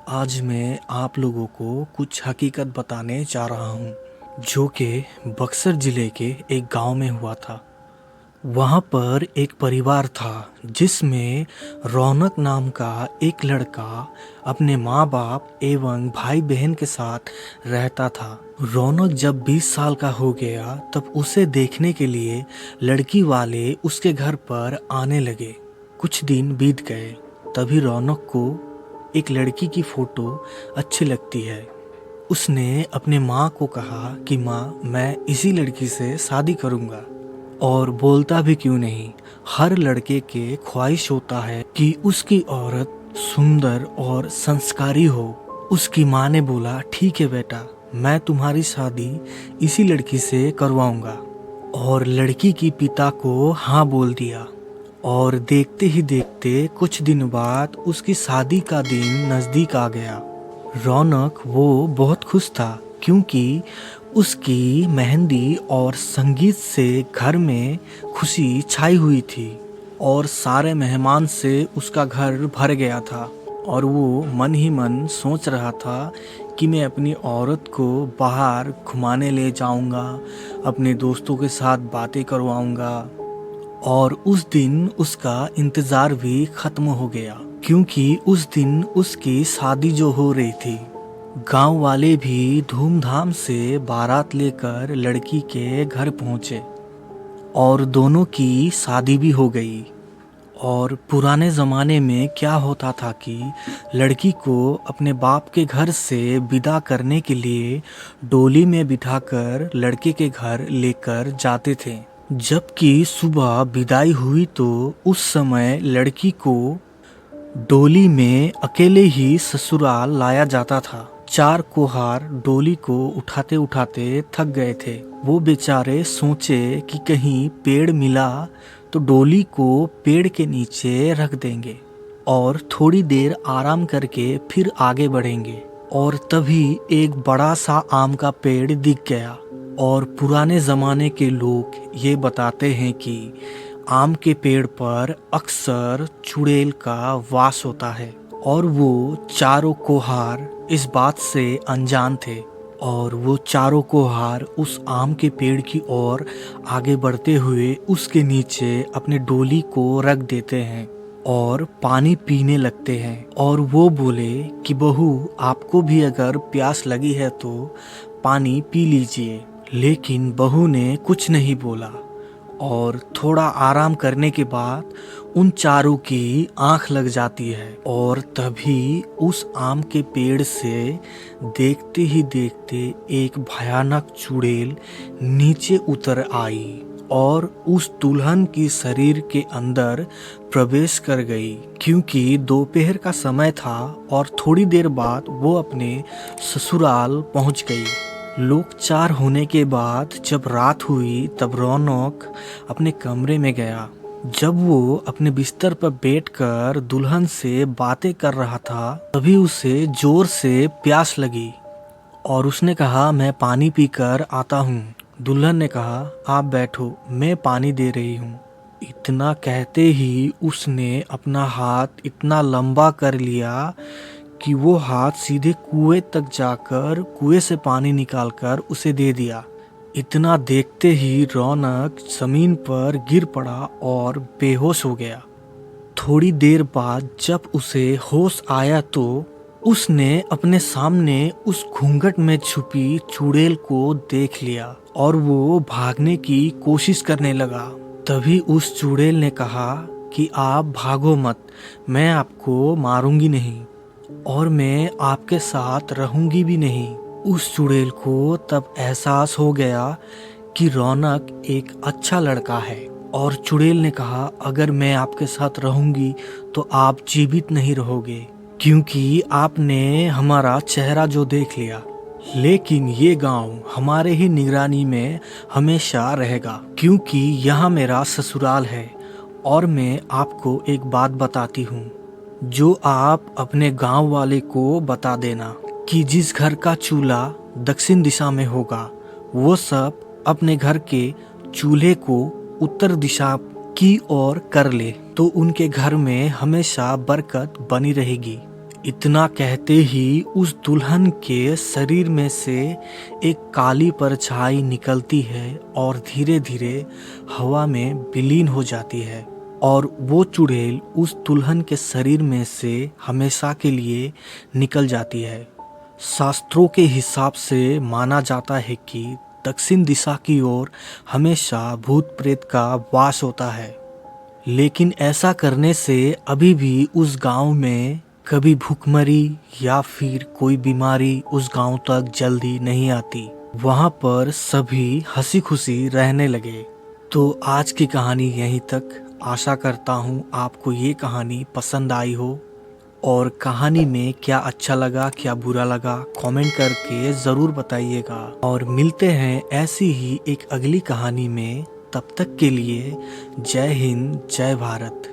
आज मैं आप लोगों को कुछ हकीकत बताने जा रहा हूँ जो कि बक्सर ज़िले के एक गांव में हुआ था। वहाँ पर एक परिवार था जिसमें रौनक नाम का एक लड़का अपने माँ बाप एवं भाई बहन के साथ रहता था। रौनक जब 20 साल का हो गया तब उसे देखने के लिए लड़की वाले उसके घर पर आने लगे। कुछ दिन बीत गए, तभी रौनक को एक लड़की की फ़ोटो अच्छी लगती है। उसने अपने माँ को कहा कि माँ, मैं इसी लड़की से शादी करूँगा। और बोलता भी क्यों नहीं, हर लड़के के ख्वाहिश होता है कि उसकी औरत सुंदर और संस्कारी हो। उसकी माँ ने बोला, ठीक है बेटा, मैं तुम्हारी शादी इसी लड़की से करवाऊँगा। और लड़की की पिता को हाँ बोल दिया। और देखते ही देखते कुछ दिन बाद उसकी शादी का दिन नज़दीक आ गया। रौनक वो बहुत खुश था क्योंकि उसकी मेहंदी और संगीत से घर में खुशी छाई हुई थी और सारे मेहमान से उसका घर भर गया था। और वो मन ही मन सोच रहा था कि मैं अपनी औरत को बाहर घुमाने ले जाऊंगा, अपने दोस्तों के साथ बातें करवाऊंगा। और उस दिन उसका इंतज़ार भी ख़त्म हो गया क्योंकि उस दिन उसकी शादी जो हो रही थी। गांव वाले भी धूमधाम से बारात लेकर लड़की के घर पहुंचे और दोनों की शादी भी हो गई। और पुराने ज़माने में क्या होता था कि लड़की को अपने बाप के घर से विदा करने के लिए डोली में बिठाकर लड़के के घर लेकर जाते थे। जबकि सुबह विदाई हुई तो उस समय लड़की को डोली में अकेले ही ससुराल लाया जाता था। 4 कोहार डोली को उठाते उठाते थक गए थे। वो बेचारे सोचे कि कहीं पेड़ मिला तो डोली को पेड़ के नीचे रख देंगे और थोड़ी देर आराम करके फिर आगे बढ़ेंगे। और तभी एक बड़ा सा आम का पेड़ दिख गया। और पुराने ज़माने के लोग ये बताते हैं कि आम के पेड़ पर अक्सर चुड़ैल का वास होता है और वो चारों कोहार इस बात से अनजान थे। और वो चारों कोहार उस आम के पेड़ की ओर आगे बढ़ते हुए उसके नीचे अपने डोली को रख देते हैं और पानी पीने लगते हैं। और वो बोले कि बहू, आपको भी अगर प्यास लगी है तो पानी पी लीजिए। लेकिन बहू ने कुछ नहीं बोला। और थोड़ा आराम करने के बाद उन चारों की आंख लग जाती है और तभी उस आम के पेड़ से देखते ही देखते एक भयानक चुड़ैल नीचे उतर आई और उस दुल्हन की शरीर के अंदर प्रवेश कर गई। क्योंकि दोपहर का समय था और थोड़ी देर बाद वो अपने ससुराल पहुंच गई। लोग 4 होने के बाद जब रात हुई तब रौनक अपने कमरे में गया। जब वो अपने बिस्तर पर बैठकर दुल्हन से बातें कर रहा था तभी उसे जोर से प्यास लगी और उसने कहा, मैं पानी पीकर आता हूँ। दुल्हन ने कहा, आप बैठो, मैं पानी दे रही हूँ। इतना कहते ही उसने अपना हाथ इतना लंबा कर लिया कि वो हाथ सीधे कुएं तक जाकर कुएं से पानी निकालकर उसे दे दिया। इतना देखते ही रौनक जमीन पर गिर पड़ा और बेहोश हो गया। थोड़ी देर बाद जब उसे होश आया तो उसने अपने सामने उस घूंघट में छुपी चुड़ैल को देख लिया और वो भागने की कोशिश करने लगा। तभी उस चुड़ैल ने कहा कि आप भागो मत, मैं आपको मारूंगी नहीं और मैं आपके साथ रहूंगी भी नहीं। उस चुड़ैल को तब एहसास हो गया कि रौनक एक अच्छा लड़का है। और चुड़ैल ने कहा, अगर मैं आपके साथ रहूंगी तो आप जीवित नहीं रहोगे क्योंकि आपने हमारा चेहरा जो देख लिया। लेकिन ये गांव हमारे ही निगरानी में हमेशा रहेगा क्योंकि यहाँ मेरा ससुराल है। और मैं आपको एक बात बताती हूँ जो आप अपने गांव वाले को बता देना कि जिस घर का चूल्हा दक्षिण दिशा में होगा वो सब अपने घर के चूल्हे को उत्तर दिशा की ओर कर ले तो उनके घर में हमेशा बरकत बनी रहेगी। इतना कहते ही उस दुल्हन के शरीर में से एक काली परछाई निकलती है और धीरे धीरे हवा में विलीन हो जाती है और वो चुड़ैल उस दुल्हन के शरीर में से हमेशा के लिए निकल जाती है। शास्त्रों के हिसाब से माना जाता है कि दक्षिण दिशा की ओर हमेशा भूत प्रेत का वास होता है, लेकिन ऐसा करने से अभी भी उस गांव में कभी भूखमरी या फिर कोई बीमारी उस गांव तक जल्दी नहीं आती। वहां पर सभी हंसी खुशी रहने लगे। तो आज की कहानी यहीं तक। आशा करता हूँ आपको ये कहानी पसंद आई हो, और कहानी में क्या अच्छा लगा क्या बुरा लगा कमेंट करके ज़रूर बताइएगा। और मिलते हैं ऐसी ही एक अगली कहानी में। तब तक के लिए जय हिंद, जय भारत।